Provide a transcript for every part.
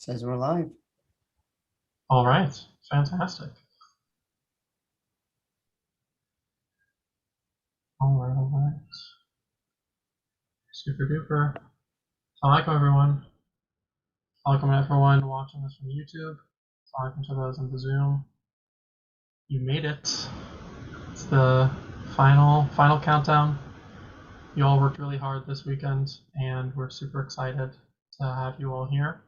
Says we're live. All right, fantastic. All right. Super duper. Assalamualaikum everyone. Assalamualaikum everyone watching this from YouTube. Assalamualaikum to those in the Zoom. You made it. It's the final countdown. You all worked really hard this weekend, and we're super excited to have you all here.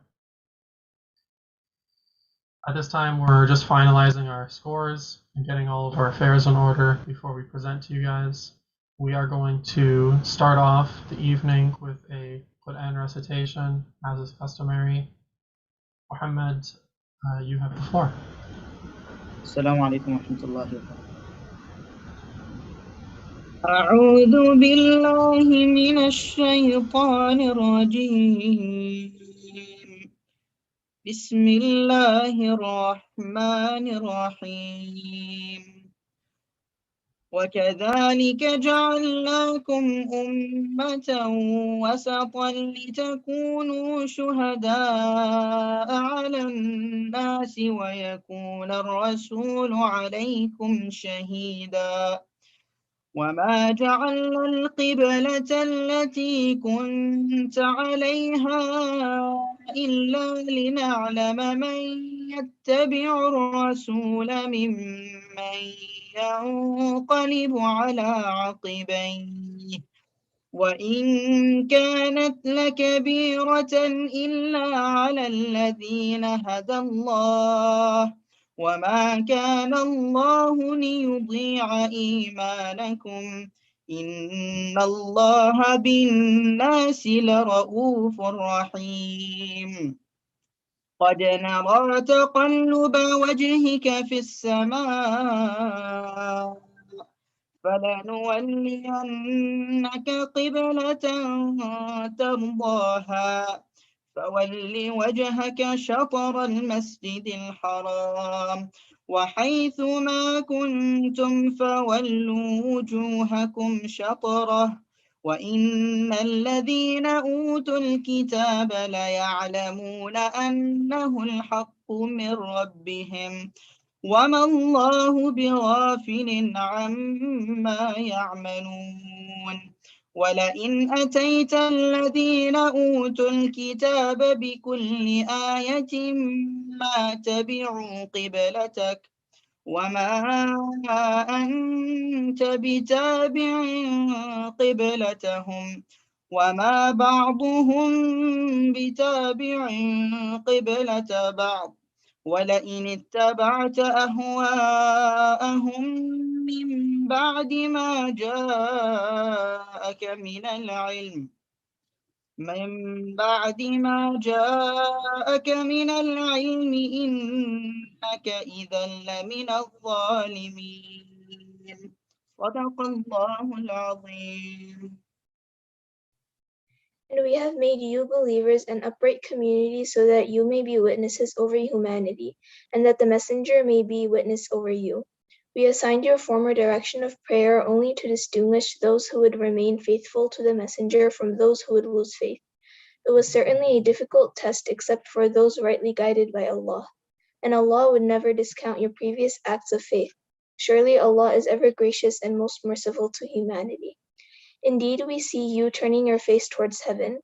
At this time, we're just finalizing our scores and getting all of our affairs in order before we present to you guys. We are going to start off the evening with a Quran recitation, as is customary. Mohammed, you have the floor. Assalamu alaikum wa rahmatullahi wa barakatuh. أعوذ بالله من الشيطان الرجيم بسم الله الرحمن الرحيم وكذلك جعلناكم أمة وسطا لتكونوا شهداء على الناس ويكون الرسول عليكم شهيدا وما جعلنا القبلة التي كنت عليها إلا لنعلم من يتبع الرسول ممن ينقلب على عقبيه وإن كانت لكبيرة إلا على الذين هدى الله وما كان الله ليضيع إيمانكم إن الله بالناس لرؤوف رحيم قد نرى تقلب وجهك في السماء فلنولينك قبلة ترضاها فول وجهك شطر المسجد الحرام وحيث ما كنتم فولوا وجوهكم شطره وإن الذين أوتوا الكتاب ليعلمون أنه الحق من ربهم وما الله بغافل عما يعملون ولئن أتيت الذين أوتوا الكتاب بكل آية ما تبعوا قبلتك وما أنت بتابع قبلتهم وما بعضهم بتابع قبلة بعض ولئن اتبعت أهواءهم من بعد ما جاءك من العلم إنك إذا لمن الظالمين صدق الله العظيم. And we have made you believers an upright community so that you may be witnesses over humanity, and that the messenger may be witness over you. We assigned your former direction of prayer only to distinguish those who would remain faithful to the messenger from those who would lose faith. It was certainly a difficult test except for those rightly guided by Allah. And Allah would never discount your previous acts of faith. Surely Allah is ever gracious and most merciful to humanity. Indeed, we see you turning your face towards heaven.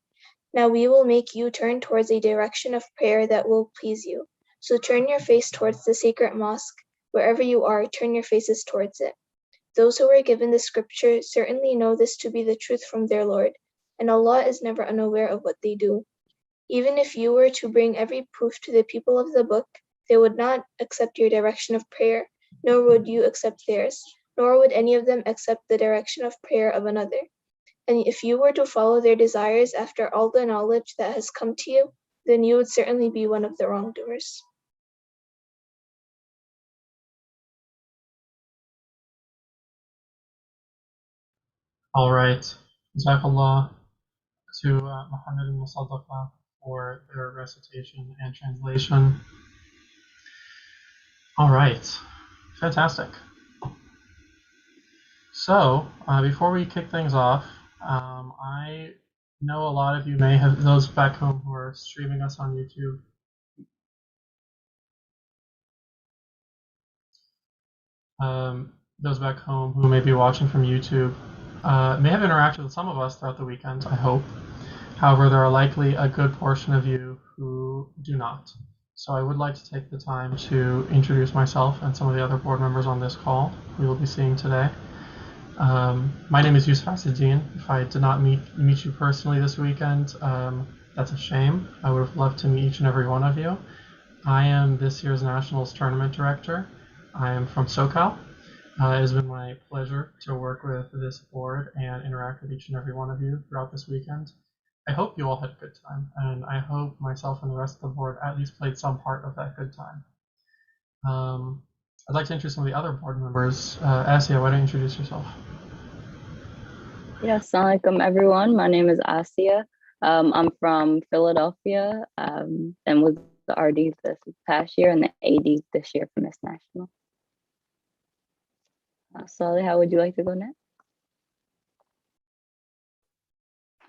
Now we will make you turn towards a direction of prayer that will please you. So turn your face towards the sacred mosque. Wherever you are, turn your faces towards it. Those who were given the scripture certainly know this to be the truth from their Lord, and Allah is never unaware of what they do. Even if you were to bring every proof to the people of the book, they would not accept your direction of prayer, nor would you accept theirs, nor would any of them accept the direction of prayer of another. And if you were to follow their desires after all the knowledge that has come to you, then you would certainly be one of the wrongdoers. All right. Jazakallah to Muhammad and Musaddiqa for their recitation and translation. All right. Fantastic. So, before we kick things off, I know a lot of you may have, those back home who are streaming us on YouTube, those back home who may be watching from YouTube may have interacted with some of us throughout the weekend, I hope. However, there are likely a good portion of you who do not. So I would like to take the time to introduce myself and some of the other board members on this call we will be seeing today. My name is Yusuf Asadeen. If I did not meet you personally this weekend, that's a shame. I would have loved to meet each and every one of you. I am this year's Nationals Tournament Director. I am from SoCal. It has been my pleasure to work with this board and interact with each and every one of you throughout this weekend. I hope you all had a good time, and I hope myself and the rest of the board at least played some part of that good time. I'd like to introduce some of the other board members. Asya, why don't you introduce yourself? Yeah, assalamu alaikum everyone. My name is Asya. I'm from Philadelphia and was the RD this past year and the AD this year for Miss National. Salih, how would you like to go next?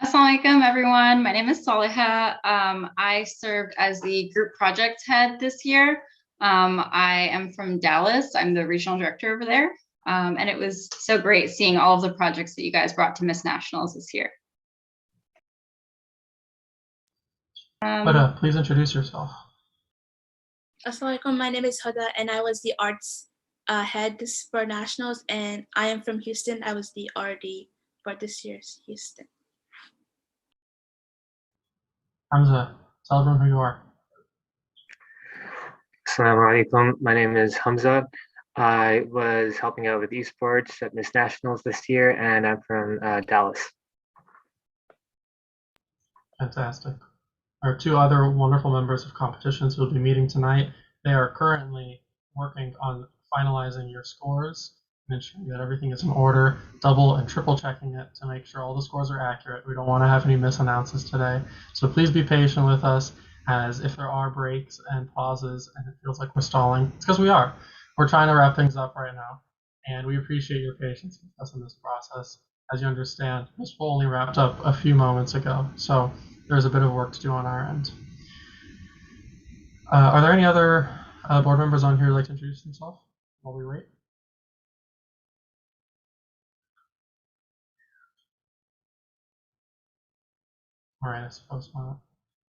Assalamu alaikum everyone. My name is Saliha. I served as the group project head this year. I am from Dallas. I'm the regional director over there. And it was so great seeing all of the projects that you guys brought to Miss Nationals this year. Please introduce yourself. Assalamu alaikum. My name is Huda, and I was the arts head for Nationals, and I am from Houston. I was the RD for this year's Houston. Hamza, tell everyone who you are. Assalamu alaikum. My name is Hamza. I was helping out with esports at Miss Nationals this year, and I'm from Dallas. Fantastic. Our two other wonderful members of competitions who will be meeting tonight, they are currently working on finalizing your scores and ensuring that everything is in order, double and triple checking it to make sure all the scores are accurate. We don't want to have any misannounces today. So please be patient with us, as if there are breaks and pauses and it feels like we're stalling, it's because we are. We're trying to wrap things up right now, and we appreciate your patience with us in this process. As you understand, this poll only wrapped up a few moments ago, so there's a bit of work to do on our end. Are there any other board members on here who'd like to introduce themselves while we wait? All right, I suppose not.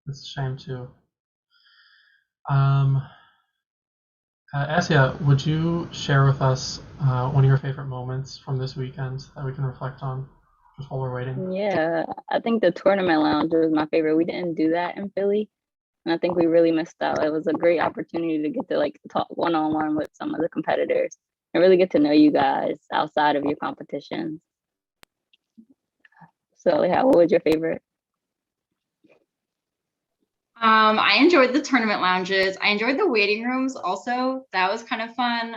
It's a shame too. Asya, would you share with us one of your favorite moments from this weekend that we can reflect on just while we're waiting? Yeah, I think the tournament lounge was my favorite. We didn't do that in Philly, and I think we really missed out. It was a great opportunity to get to like talk one-on-one with some of the competitors and really get to know you guys outside of your competitions. So yeah, what was your favorite? I enjoyed the tournament lounges. I enjoyed the waiting rooms also. That was kind of fun.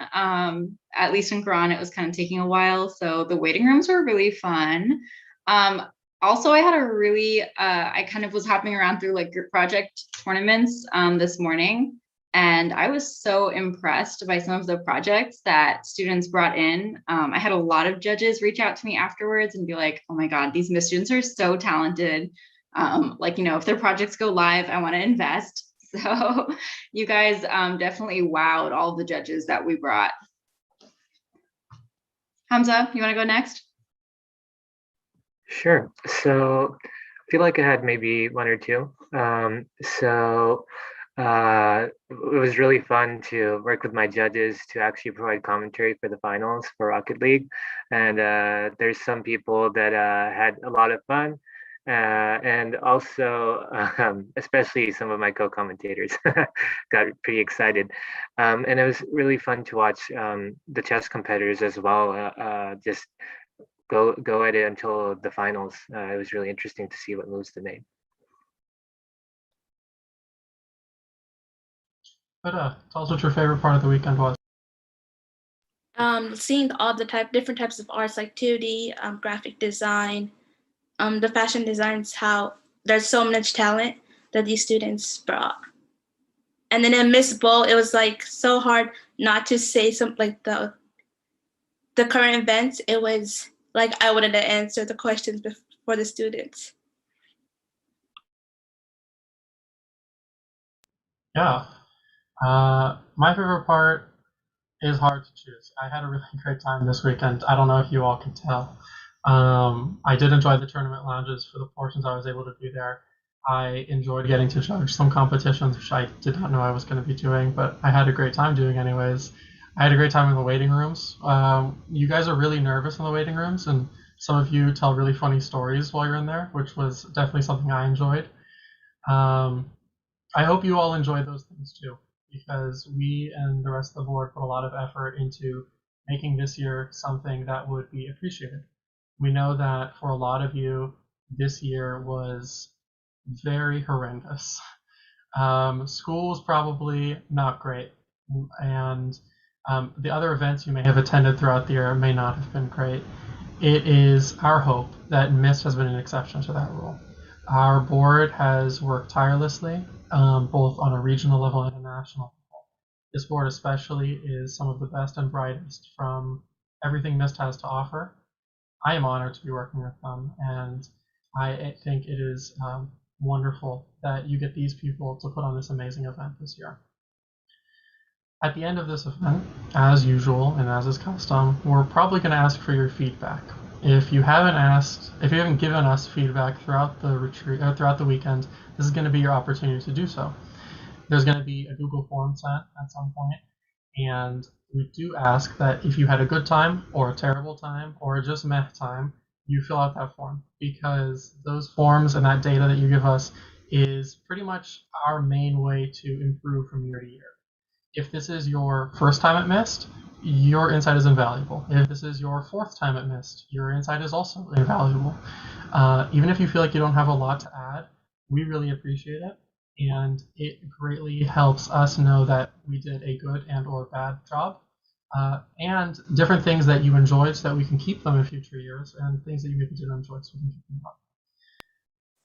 At least in Quran, it was kind of taking a while. So the waiting rooms were really fun. Also, I had a really, I kind of was hopping around through like group project tournaments this morning. And I was so impressed by some of the projects that students brought in. I had a lot of judges reach out to me afterwards and be like, oh my God, these Miss students are so talented. Like, you know, if their projects go live, I want to invest. So you guys definitely wowed all the judges that we brought. Hamza, you want to go next? Sure. So I feel like I had maybe one or two. It was really fun to work with my judges to actually provide commentary for the finals for Rocket League. And there's some people that had a lot of fun. And also, especially some of my co-commentators got pretty excited. And it was really fun to watch the chess competitors as well, just go at it until the finals. It was really interesting to see what moves they made. But tell us what your favorite part of the weekend was. Seeing all the different types of arts like 2D, graphic design, the fashion designs, how there's so much talent that these students brought. And then in Miss Bowl, it was like so hard not to say something like the current events. It was like I wanted to answer the questions for the students. Yeah. My favorite part It is hard to choose. I had a really great time this weekend. I don't know if you all can tell. I did enjoy the tournament lounges for the portions I was able to do there. I enjoyed getting to judge some competitions, which I did not know I was going to be doing, but I had a great time doing anyways. I had a great time in the waiting rooms. You guys are really nervous in the waiting rooms, and some of you tell really funny stories while you're in there, which was definitely something I enjoyed. I hope you all enjoyed those things too, because we and the rest of the board put a lot of effort into making this year something that would be appreciated. We know that for a lot of you, this year was very horrendous. School was probably not great, and the other events you may have attended throughout the year may not have been great. It is our hope that MIST has been an exception to that rule. Our board has worked tirelessly, both on a regional level and a national level. This board especially is some of the best and brightest from everything MIST has to offer. I am honored to be working with them, and I think it is wonderful that you get these people to put on this amazing event this year. At the end of this event, as usual and as is custom, we're probably going to ask for your feedback. If you haven't given us feedback throughout the retreat or throughout the weekend, this is going to be your opportunity to do so. There's going to be a Google form sent at some point, and we do ask that if you had a good time or a terrible time or just meh time, you fill out that form, because those forms and that data that you give us is pretty much our main way to improve from year to year. If this is your first time at MIST, your insight is invaluable. If this is your fourth time at MIST, your insight is also invaluable. Even if you feel like you don't have a lot to add, we really appreciate it, and it greatly helps us know that we did a good and or bad job, and different things that you enjoyed so that we can keep them in future years, and things that you maybe didn't enjoy so we can keep them up.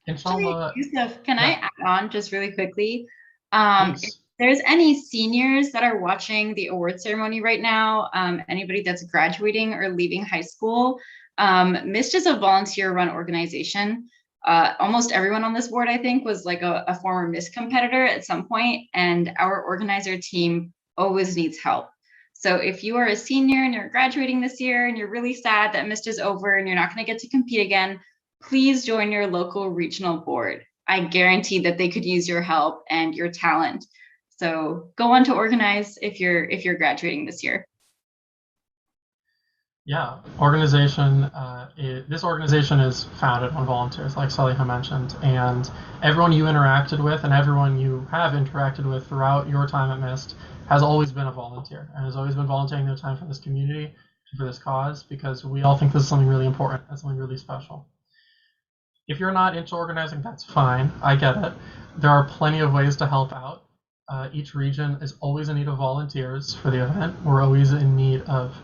Inshallah. Yusuf, can I add on just really quickly? Please. If there's any seniors that are watching the award ceremony right now, anybody that's graduating or leaving high school, MIST is a volunteer-run organization. Almost everyone on this board, I think, was like a former MIST competitor at some point, and our organizer team always needs help. So if you are a senior and you're graduating this year and you're really sad that MIST is over and you're not going to get to compete again, please join your local regional board. I guarantee that they could use your help and your talent. So go on to organize if you're graduating this year. Yeah, this organization is founded on volunteers, like Saliha mentioned, and everyone you interacted with and everyone you have interacted with throughout your time at MIST has always been a volunteer and has always been volunteering their time for this community and for this cause, because we all think this is something really important and something really special. If you're not into organizing, that's fine. I get it. There are plenty of ways to help out. Each region is always in need of volunteers for the event. We're always in need of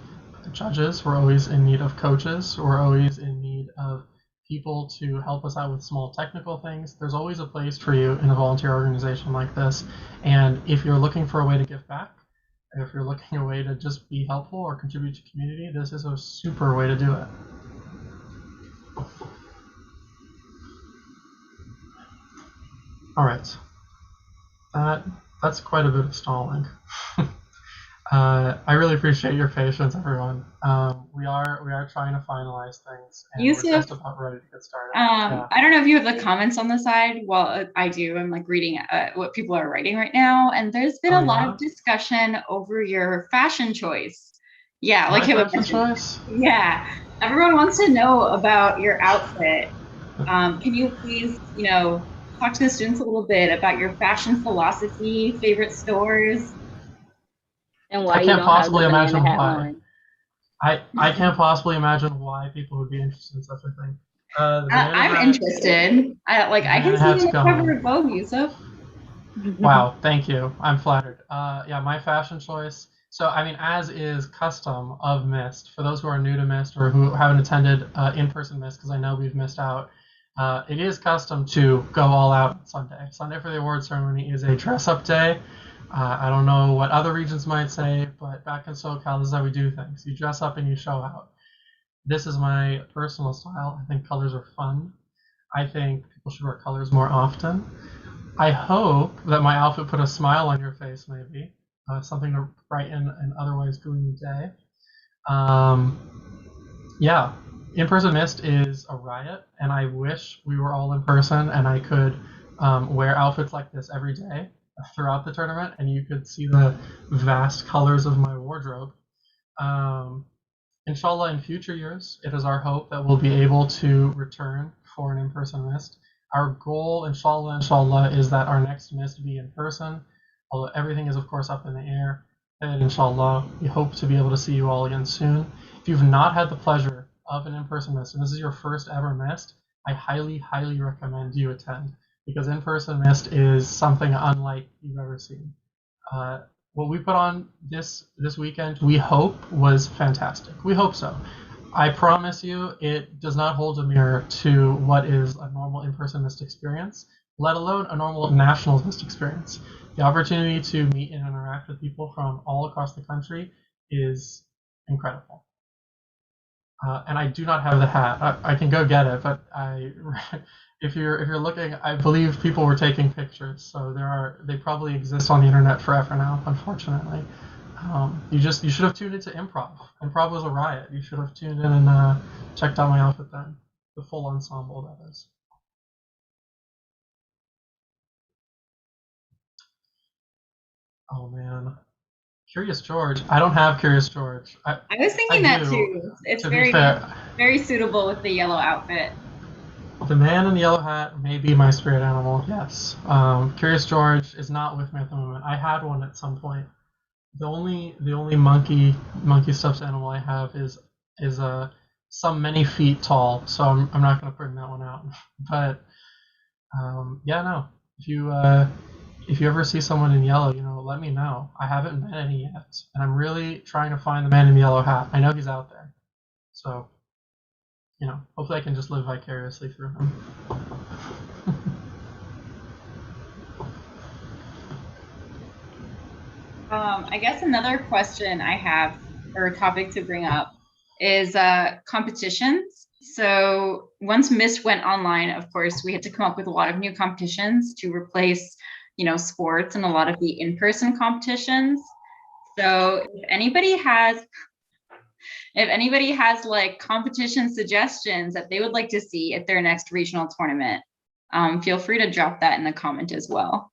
judges. We're always in need of coaches. We're always in need of people to help us out with small technical things. There's always a place for you in a volunteer organization like this. And if you're looking for a way to give back, if you're looking for a way to just be helpful or contribute to community, this is a super way to do it. All right, that's quite a bit of stalling. I really appreciate your patience, everyone. We are trying to finalize things, and Yusuf, we're just about ready to get started. I don't know if you have the comments on the side. Well, I do. I'm like reading what people are writing right now, and there's been a lot of discussion over your fashion choice. Yeah, like my fashion choice? Yeah, everyone wants to know about your outfit. Can you please, talk to the students a little bit about your fashion philosophy, favorite stores? And why I can't possibly imagine why. I can't possibly imagine why people would be interested in such a thing. I'm interested. I can see you in the cover of Vogue, Yusuf. Wow, thank you. I'm flattered. Yeah, my fashion choice. So, I mean, as is custom of MIST, for those who are new to MIST or who haven't attended in-person MIST, because I know we've missed out, it is custom to go all out on Sunday. Sunday for the award ceremony is a dress-up day. I don't know what other regions might say, but back in SoCal, this is how we do things. You dress up and you show out. This is my personal style. I think colors are fun. I think people should wear colors more often. I hope that my outfit put a smile on your face, maybe. something to brighten an otherwise gloomy day. Yeah, in-person Mist is a riot, and I wish we were all in person and I could wear outfits like this every day throughout the tournament, and you could see the vast colors of my wardrobe. Inshallah, in future years, it is our hope that we'll be able to return for an in-person Mist. Our goal, inshallah, is that our next Mist be in person, although everything is, of course, up in the air. And inshallah, we hope to be able to see you all again soon. If you've not had the pleasure of an in-person Mist, and this is your first ever Mist, I highly, highly recommend you attend, because in-person Mist is something unlike you've ever seen. What we put on this weekend, we hope, was fantastic. We hope so. I promise you, it does not hold a mirror to what is a normal in-person Mist experience, let alone a normal national Mist experience. The opportunity to meet and interact with people from all across the country is incredible. And I do not have the hat. I can go get it, but if you're looking, I believe people were taking pictures, so they probably exist on the internet forever now, unfortunately. You should have tuned into improv. Improv was a riot. You should have tuned in and checked out my outfit then. The full ensemble, that is. Oh man. Curious George. I don't have Curious George. I was thinking that too. It's very suitable with the yellow outfit. The man in the yellow hat may be my spirit animal, yes. Curious George is not with me at the moment. I had one at some point. The only monkey stuffed animal I have is some many feet tall, so I'm not gonna bring that one out. But yeah, no. If you ever see someone in yellow, let me know. I haven't met any yet, and I'm really trying to find the man in the yellow hat. I know he's out there, so hopefully I can just live vicariously through him. I guess another question I have, or a topic to bring up, is competitions. So once Mist went online, of course, we had to come up with a lot of new competitions to replace, sports and a lot of the in-person competitions. So if anybody has like competition suggestions that they would like to see at their next regional tournament, feel free to drop that in the comment as well.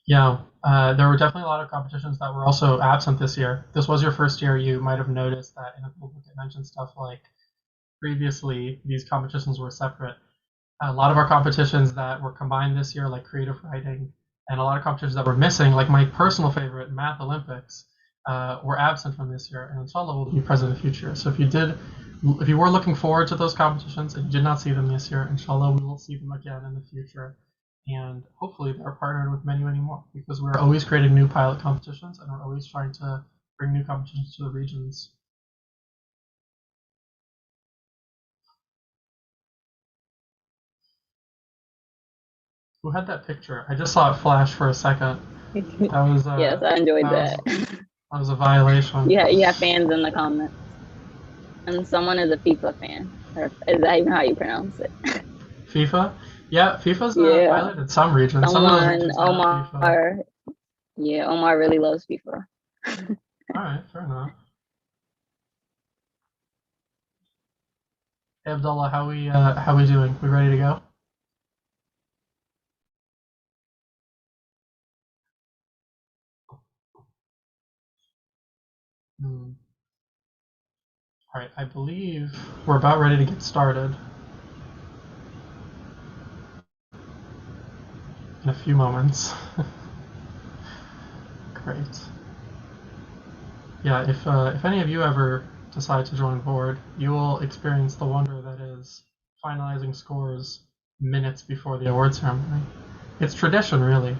Yeah, there were definitely a lot of competitions that were also absent this year. This was your first year. You might have noticed that in a book I mentioned stuff like previously these competitions were separate. A lot of our competitions that were combined this year, like creative writing, and a lot of competitions that were missing, like my personal favorite, Math Olympics, were absent from this year, and inshallah will be present in the future. So if you were looking forward to those competitions and you did not see them this year, inshallah we will see them again in the future. And hopefully they're partnered with many, many more, because we're always creating new pilot competitions and we're always trying to bring new competitions to the regions. Who had that picture? I just saw it flash for a second. That was yes, I enjoyed that. That was a violation. Yeah, you have fans in the comments, and someone is a FIFA fan. Or is that even how you pronounce it? FIFA? Yeah, FIFA's violated some regions. Some of those regions have Omar. FIFA. Yeah, Omar really loves FIFA. All right, fair enough. Hey Abdullah, how we doing? We ready to go? All right, I believe we're about ready to get started. In a few moments. Great. Yeah, if any of you ever decide to join board, you will experience the wonder that is finalizing scores minutes before the award ceremony. It's tradition, really.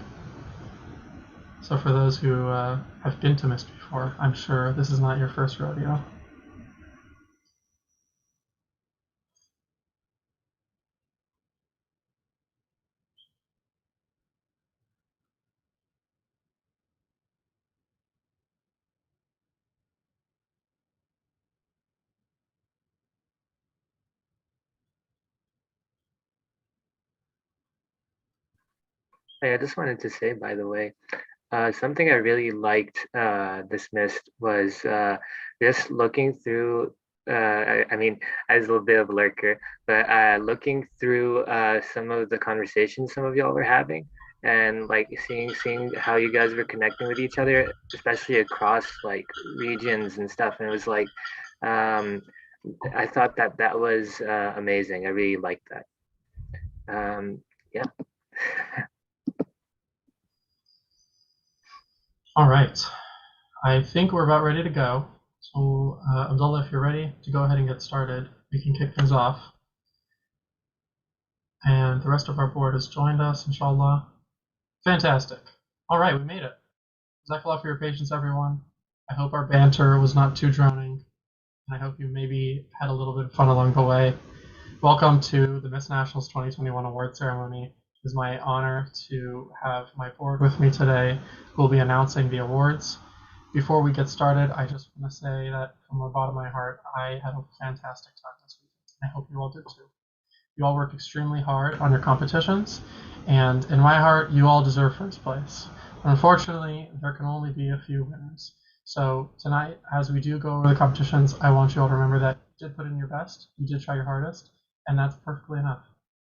So for those who have been to Mist before, I'm sure this is not your first rodeo. Hey, I just wanted to say, by the way, something I really liked dismissed was just looking through. I mean, as a little bit of a lurker, but looking through some of the conversations some of y'all were having, and like seeing how you guys were connecting with each other, especially across like regions and stuff. And it was like, um, I thought that that was amazing. I really liked that. Yeah. All right. I think we're about ready to go. So, Abdullah, if you're ready to go ahead and get started, we can kick things off. And the rest of our board has joined us, inshallah. Fantastic. All right, we made it. Jazakallah for your patience, everyone. I hope our banter was not too droning, and I hope you maybe had a little bit of fun along the way. Welcome to the Miss Nationals 2021 award ceremony. It is my honor to have my board with me today, who will be announcing the awards. Before we get started, I just want to say that from the bottom of my heart, I had a fantastic time this weekend, and I hope you all did too. You all worked extremely hard on your competitions, and in my heart, you all deserve first place. Unfortunately, there can only be a few winners. So tonight, as we do go over the competitions, I want you all to remember that you did put in your best, you did try your hardest, and that's perfectly enough.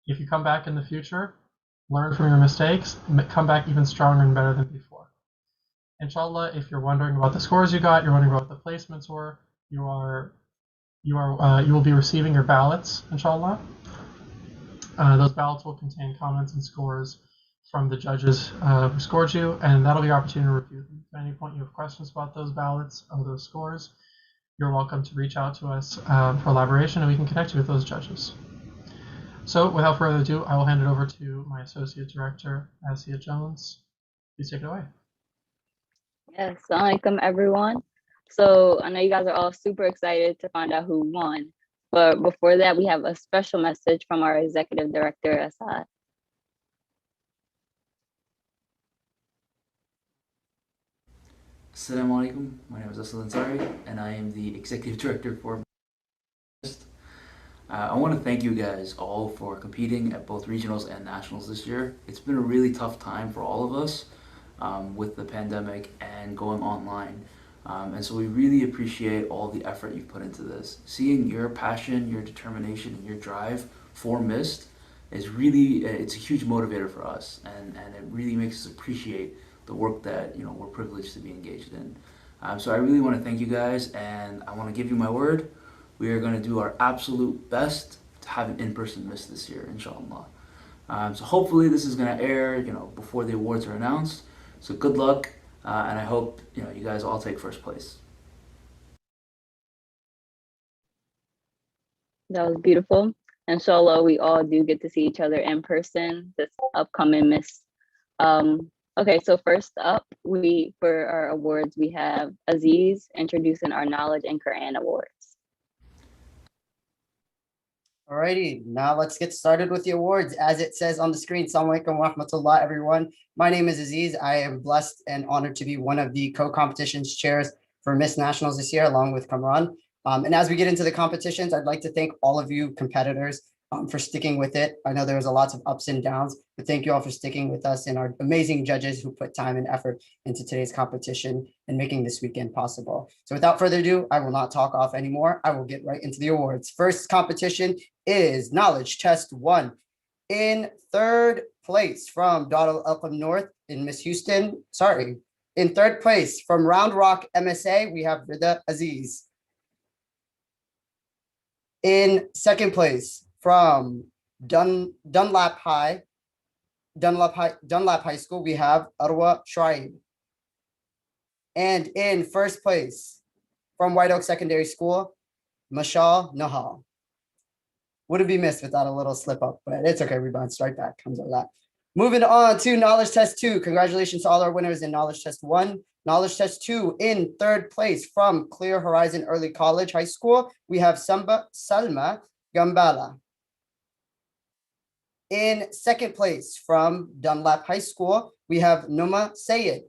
If you come back in the future, learn from your mistakes, come back even stronger and better than before. Inshallah, if you're wondering about the scores you got, you're wondering about what the placements were, you will be receiving your ballots, inshallah. Those ballots will contain comments and scores from the judges who scored you, and that'll be your opportunity to review them. If at any point you have questions about those ballots or those scores, you're welcome to reach out to us for elaboration, and we can connect you with those judges. So without further ado, I will hand it over to my Associate Director, Aziz Jones. Please take it away. Yes, assalamu alaikum, everyone. So I know you guys are all super excited to find out who won. But before that, we have a special message from our Executive Director, Asad. Assalamu alaikum. My name is Ansari, and I am the Executive Director for I want to thank you guys all for competing at both regionals and nationals this year. It's been a really tough time for all of us with the pandemic and going online. And so we really appreciate all the effort you've put into this. Seeing your passion, your determination, and your drive for MIST is really, it's a huge motivator for us. And it really makes us appreciate the work that we're privileged to be engaged in. So I really want to thank you guys, and I want to give you my word. We are going to do our absolute best to have an in-person MIST this year, inshallah. So hopefully this is going to air, before the awards are announced. So good luck, and I hope you guys all take first place. That was beautiful. Inshallah, we all do get to see each other in person this upcoming MIST. Okay, so first up, for our awards, we have Aziz introducing our Knowledge and Quran Awards. Alrighty, now let's get started with the awards. As it says on the screen, Assalamu alaikum wa rahmatullah, everyone. My name is Aziz. I am blessed and honored to be one of the co-competitions chairs for Miss Nationals this year, along with Kamran. And as we get into the competitions, I'd like to thank all of you competitors for sticking with it. I know there was a lots of ups and downs, but thank you all for sticking with us and our amazing judges who put time and effort into today's competition and making this weekend possible. So without further ado, I will not talk off anymore. I will get right into the awards. First competition is Knowledge Test 1. In third place from Darul Arqam North in Miss Houston, in third place from Round Rock MSA, we have Rida Aziz. In second place from Dunlap High School, we have Erwa Suhaib. And in first place from White Oak Secondary School, Mashal Nahal. Wouldn't be missed without a little slip up, but it's okay. We bounce right back. Comes out of that. Moving on to Knowledge Test 2. Congratulations to all our winners in Knowledge Test 1. Knowledge Test 2 in third place from Clear Horizon Early College High School, we have Salma Gaballa. In second place from Dunlap High School, we have Numa, Syed.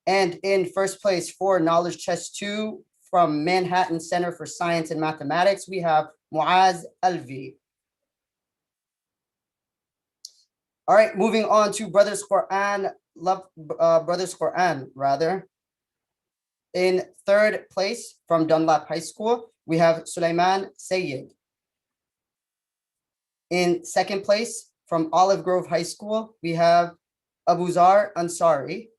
And in first place for Knowledge Test 2 from Manhattan Center for Science and Mathematics, we have Mowaz, Alvi. All right, moving on to Brothers Quran, Brothers Quran rather. In third place from Dunlap High School, we have Sulaiman Syed. In second place from Olive Grove High School, we have Abuzar Ansari.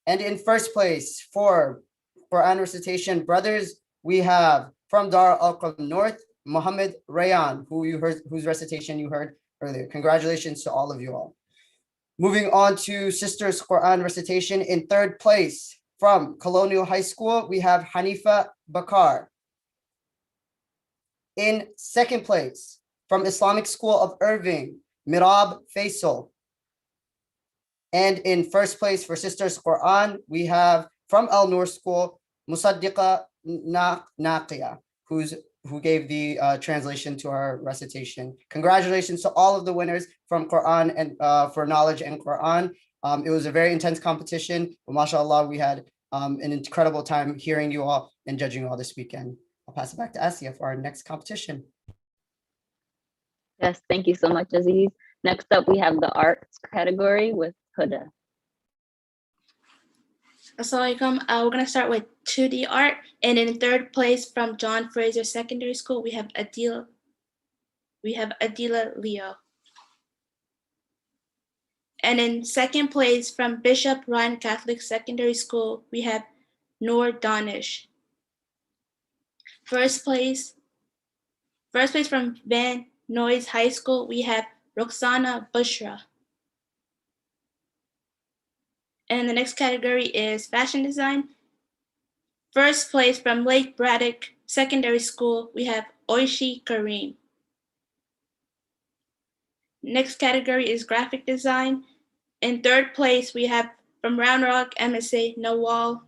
And in first place for Quran Recitation Brothers, we have from Darul Arqam North, Muhammad Raiyan, whose recitation you heard earlier. Congratulations to all of you all. Moving on to Sisters Quran Recitation in third place from Colonial High School, we have Hanifa Bakar. In second place from Islamic School of Irving, Meerab Faisal. And in first place for Sisters Quran, we have from Al Noor School, Musaddiqa Naqiyyah, who gave the translation to our recitation. Congratulations to all of the winners from Quran and for knowledge and Quran. It was a very intense competition, but mashallah, we had an incredible time hearing you all and judging you all this weekend. I'll pass it back to Asya for our next competition. Yes, thank you so much, Aziz. Next up, we have the arts category with Huda. Assalamualaikum. We're going to start with 2D art. And in third place from John Fraser Secondary School, we have Adila Leo. And in second place from Bishop Ryan Catholic Secondary School, we have Noor Danish. First place from Van Nuys High School, we have Roxana Bushra. And the next category is fashion design. First place from Lake Braddock Secondary School, we have Oishi Kareem. Next category is graphic design. In third place, we have from Round Rock MSA, Nawal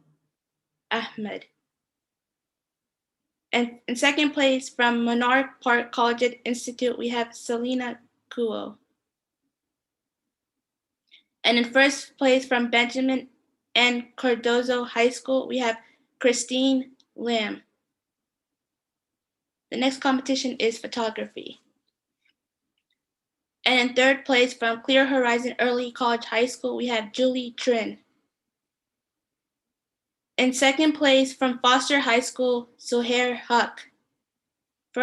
Ahmed. And in second place from Monarch Park Collegiate Institute, we have Selena Kuo. And in first place from Benjamin N. Cardozo High School, we have Christine Lam. The next competition is photography. And in third place from Clear Horizon Early College High School, we have Julie Trin. In second place from Foster High School, Suhair Huck. In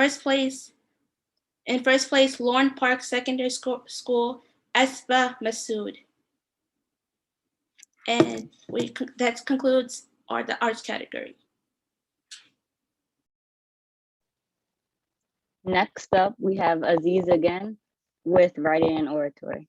first place, Lorne Park Secondary School, Esba Masood. And that concludes the arts category. Next up, we have Aziz again with writing and oratory.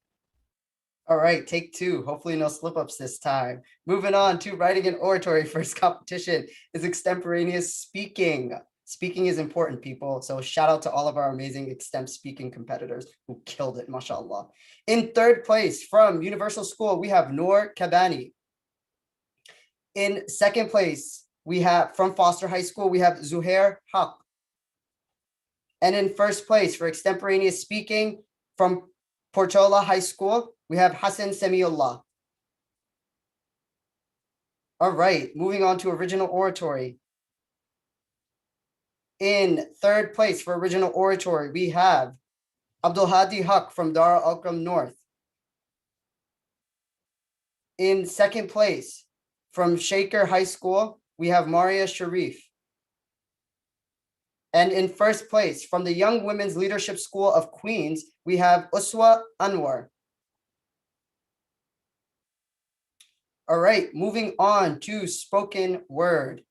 All right, take two. Hopefully no slip-ups this time. Moving on to writing and oratory. First competition is extemporaneous speaking. Speaking is important, people. So shout out to all of our amazing extemp speaking competitors who killed it, mashallah. In third place from Universal School, we have Noor Kabani. In second place, we have from Foster High School, we have Zuhair Haq. And in first place for extemporaneous speaking from Portola High School, we have Hassan Semiullah. All right, moving on to original oratory. In third place for original oratory, we have Abdul Hadi Haq from Darul Arqam North. In second place from Shaker High School, we have Maria Sharif. And in first place from the Young Women's Leadership School of Queens, we have Uswa Anwar. All right, moving on to spoken word.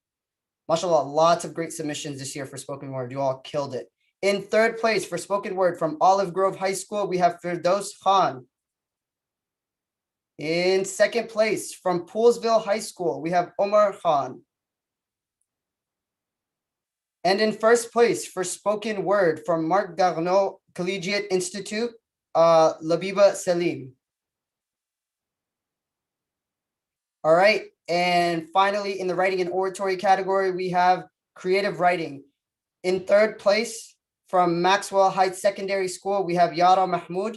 MashaAllah, lots of great submissions this year for spoken word. You all killed it. In third place for spoken word from Olive Grove High School, we have Firdaus Khan. In second place from Poolsville High School, we have Omar Khan. And in first place for spoken word from Marc Garneau Collegiate Institute, Labiba Salim. All right, and finally in the writing and oratory category, we have creative writing. In third place from Maxwell Heights Secondary School, we have Yara Mahmoud.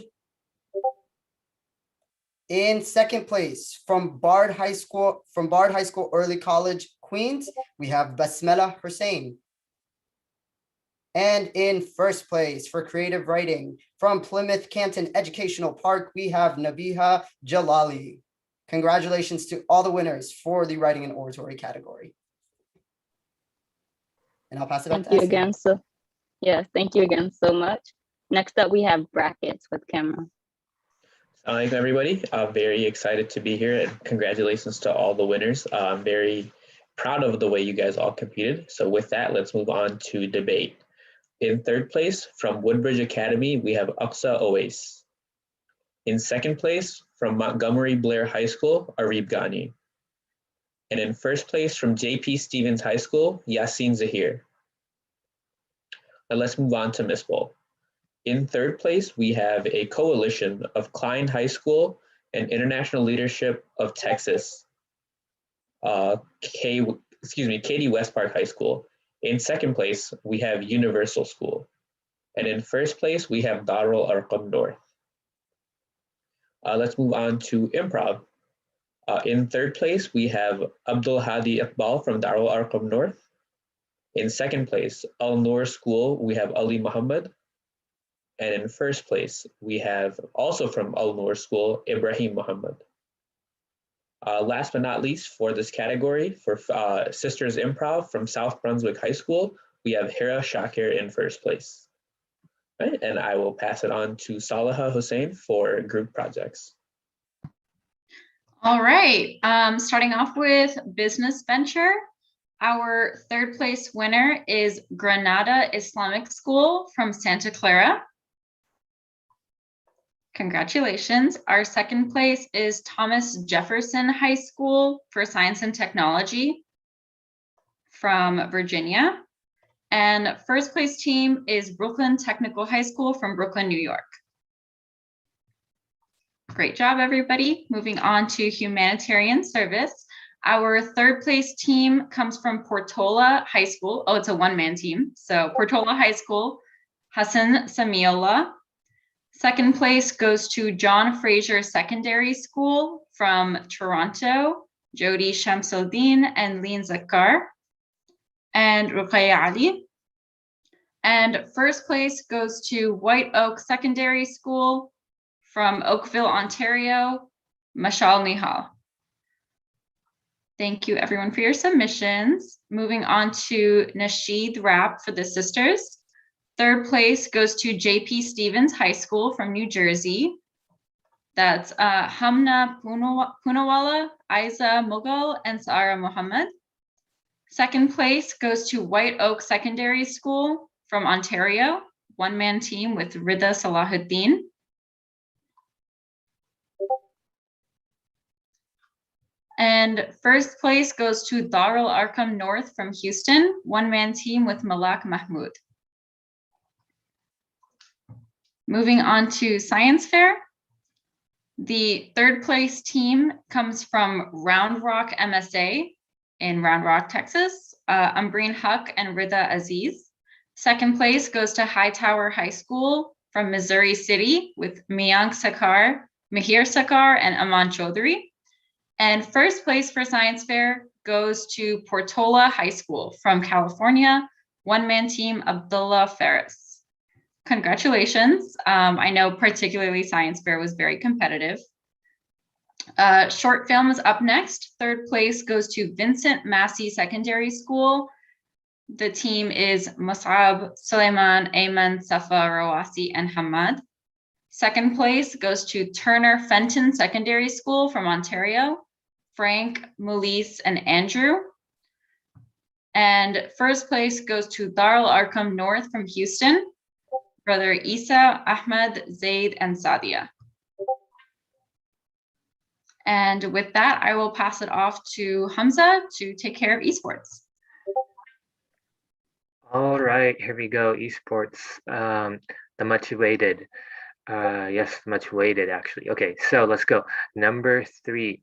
In second place from Bard High School Early College, Queens, we have Basmela Hussein. And in first place for creative writing from Plymouth Canton Educational Park, we have Nabiha Jalali. Congratulations to all the winners for the writing and oratory category. And I'll pass it on Thank to you Essie. again. Yes, thank you again so much. Next up, we have brackets with Cameron. Assalamu alaikum, everybody. I'm very excited to be here, and congratulations to all the winners. I'm very proud of the way you guys all competed. So with that, let's move on to debate. In third place, from Woodbridge Academy, we have Aqsa Owais. In second place, from Montgomery Blair High School, Arib Ghani. And in first place, from J.P. Stevens High School, Yasin Zahir. Now let's move on to Miss Bowl. In third place, we have a coalition of Klein High School and International Leadership of Texas, Katy-Westpark High School. In second place, we have Universal School. And in first place, we have Darul Arqam North. Let's move on to improv. In third place, we have Abdul Hadi Iqbal from Darul Arqam North. In second place, Al Noor School, we have Ali Mohammed. And in first place, we have also from Al Noor School, Ibrahim Mohammed. Last but not least, for this category, for Sisters Improv from South Brunswick High School, we have Hira Shakir in first place. Right, and I will pass it on to Salaha Hussein for group projects. All right, starting off with business venture. Our third place winner is Granada Islamic School from Santa Clara. Congratulations. Our second place is Thomas Jefferson High School for Science and Technology from Virginia. And first place team is Brooklyn Technical High School from Brooklyn, New York. Great job, everybody. Moving on to Humanitarian Service. Our third place team comes from Portola High School. Oh, it's a one-man team. So Portola High School, Hassan Samiola. Second place goes to John Fraser Secondary School from Toronto, Jody Shamsuddin and Lean Zakar, and Ruqayya Ali. And first place goes to White Oak Secondary School from Oakville, Ontario, Mashal Nihal. Thank you everyone for your submissions. Moving on to Nasheed Rap for the sisters. Third place goes to J.P. Stevens High School from New Jersey. That's Hamna Poonawalla, Aiza Mughal, and Saara Muhammad. Second place goes to White Oak Secondary School from Ontario, one-man team with Rida Salahuddin. And first place goes to Darul Arqam North from Houston, one-man team with Malak Mahmoud. Moving on to Science Fair. The third place team comes from Round Rock MSA in Round Rock, Texas, Umbreen Huck and Rida Aziz. Second place goes to Hightower High School from Missouri City with Miyank Sakar, Mihir Sakar, and Aman Chaudhry. And first place for Science Fair goes to Portola High School from California, one-man team Abdullah Ferris. Congratulations. I know particularly Science Fair was very competitive. Short film is up next. Third place goes to Vincent Massey Secondary School. The team is Musab, Sulaiman, Ayman, Safa, Rawasi, and Hamad. Second place goes to Turner Fenton Secondary School from Ontario, Frank, Mulise, and Andrew. And first place goes to Darul Arqam North from Houston, Brother Isa, Ahmed, Zaid, and Sadia. And with that, I will pass it off to Hamza to take care of esports. All right, here we go. Esports, the much awaited. Yes, much awaited actually. Okay, so let's go. Number 3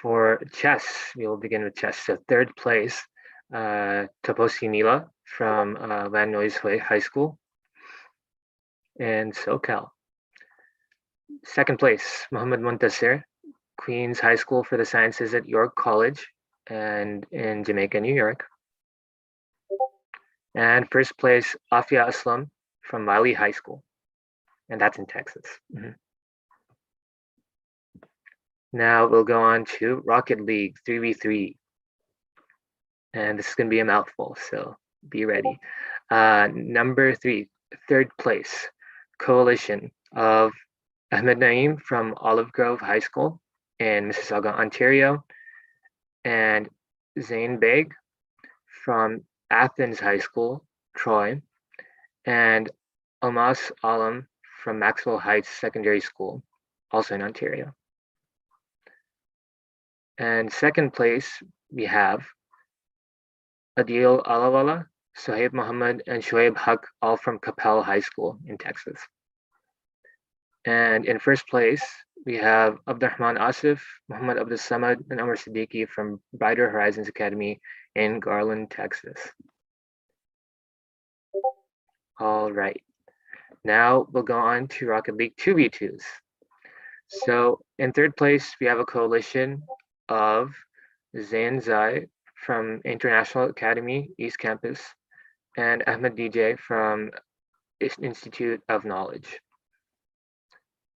for chess. We will begin with chess. So third place, Taposi Nila from Van Nuys High School and SoCal. Second place, Muhammad Muntasir, Queens High School for the Sciences at York College and in Jamaica, New York. And first place, Afia Aslam from Wiley High School. And that's in Texas. Now we'll go on to Rocket League 3v3. And this is going to be a mouthful, so be ready. Number 3, third place, coalition of Ahmed Naeem from Olive Grove High School in Mississauga, Ontario, and Zain Beg from Athens High School, Troy, and Almas Alam from Maxwell Heights Secondary School, also in Ontario. And second place, we have Adil Alawala, Suhaib Mohammed, and Shoaib Haq, all from Capel High School in Texas. And in first place, we have Abdurrahman Asif, Muhammad Abdul Samad, and Amr Siddiqui from Brighter Horizons Academy in Garland, Texas. All right, now we'll go on to Rocket League 2v2s. So in third place, we have a coalition of Zain Zai from International Academy, East Campus, and Ahmed DJ from Institute of Knowledge.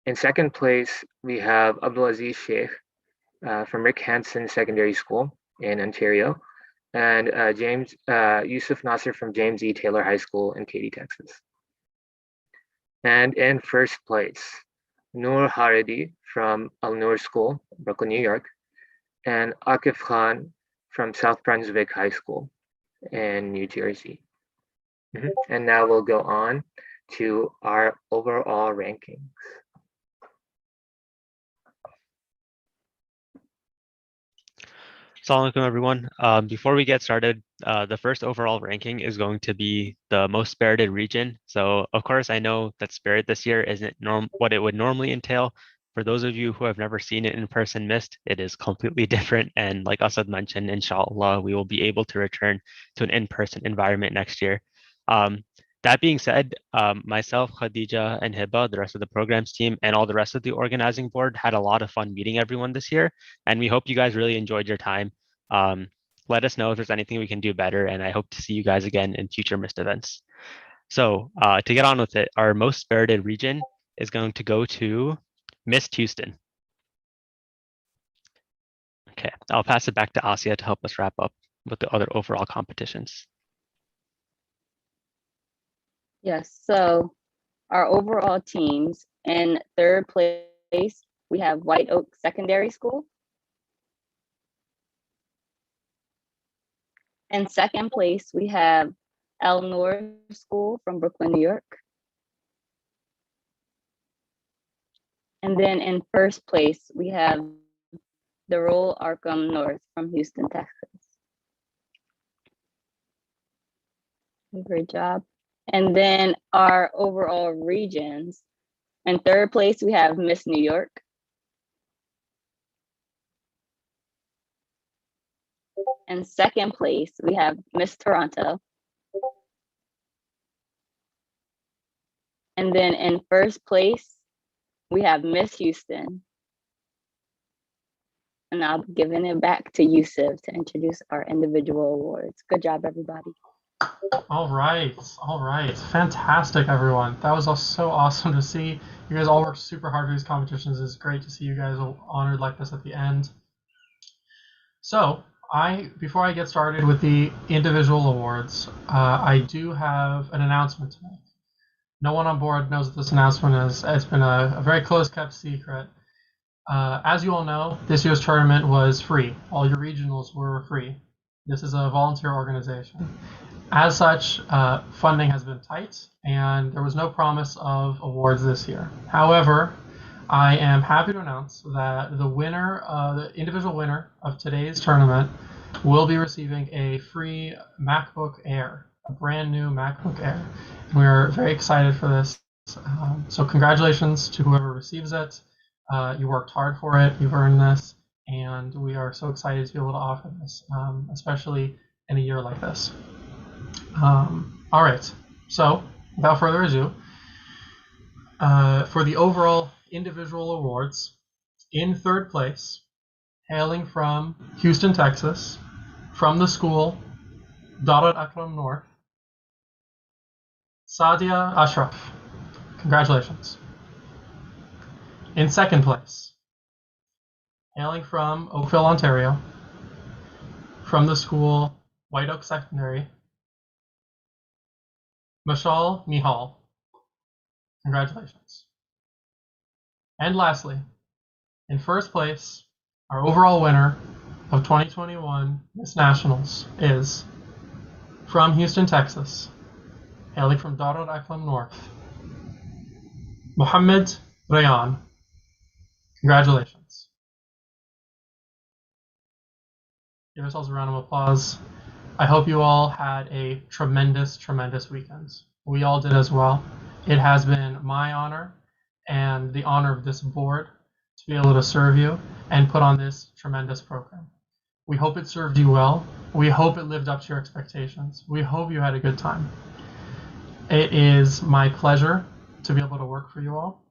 In second place, we have Abdulaziz Sheikh from Rick Hansen Secondary School in Ontario, and Yusuf Nasser from James E. Taylor High School in Katy, Texas. And in first place, Noor Haredi from Al Noor School, Brooklyn, New York, and Akif Khan from South Brunswick High School in New Jersey. And now we'll go on to our overall rankings. Assalamu alaikum, everyone. Before we get started, the first overall ranking is going to be the most spirited region. So of course, I know that Spirit this year isn't what it would normally entail. For those of you who have never seen it in person, missed, it is completely different. And like Asad mentioned, inshallah, we will be able to return to an in-person environment next year. That being said, myself, Khadija, and Hiba, the rest of the programs team, and all the rest of the organizing board had a lot of fun meeting everyone this year. And we hope you guys really enjoyed your time. Let us know if there's anything we can do better. And I hope to see you guys again in future missed events. So to get on with it, our most spirited region is going to go to Miss Houston. Okay, I'll pass it back to Asia to help us wrap up with the other overall competitions. Yes, so our overall teams, in third place, we have White Oak Secondary School. In second place, we have El Noor School from Brooklyn, New York. And then in first place, we have Darul Arqam North from Houston, Texas. Great job. And then our overall regions. In third place, we have Miss New York. In second place, we have Miss Toronto. And then in first place, we have Miss Houston. And I'll be giving it back to Yusuf to introduce our individual awards. Good job, everybody. All right. Fantastic, everyone. That was so awesome to see. You guys all worked super hard for these competitions. It's great to see you guys honored like this at the end. So, before I get started with the individual awards, I do have an announcement to make. No one on board knows what this announcement is. It's been a very close kept secret. As you all know, this year's tournament was free. All your regionals were free. This is a volunteer organization. As such, funding has been tight, and there was no promise of awards this year. However, I am happy to announce that the individual winner of today's tournament will be receiving a free MacBook Air, a brand new MacBook Air. And we are very excited for this. So congratulations to whoever receives it. You worked hard for it, you've earned this, and we are so excited to be able to offer this, especially in a year like this. All right, so without further ado, for the overall individual awards, in third place, hailing from Houston, Texas, from the school Darul Akram North, Sadia Ashraf. Congratulations. In second place, hailing from Oakville, Ontario, from the school White Oak Secondary, Mashal Mihal. Congratulations. And lastly, in first place, our overall winner of 2021 Miss Nationals is from Houston, Texas, hailing from Darul North, Mohammed Raiyan. Congratulations. Give yourselves a round of applause. I hope you all had a tremendous, tremendous weekend. We all did as well. It has been my honor and the honor of this board to be able to serve you and put on this tremendous program. We hope it served you well. We hope it lived up to your expectations. We hope you had a good time. It is my pleasure to be able to work for you all.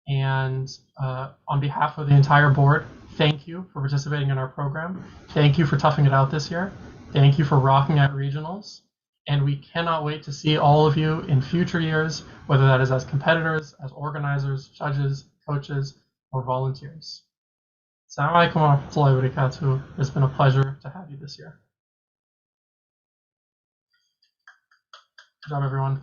And on behalf of the entire board, thank you for participating in our program. Thank you for toughing it out this year. Thank you for rocking at regionals. And we cannot wait to see all of you in future years, whether that is as competitors, as organizers, judges, coaches, or volunteers. Assalamu alaikum wa rahmatullahi wa barakatuh. It's been a pleasure to have you this year. Good job, everyone.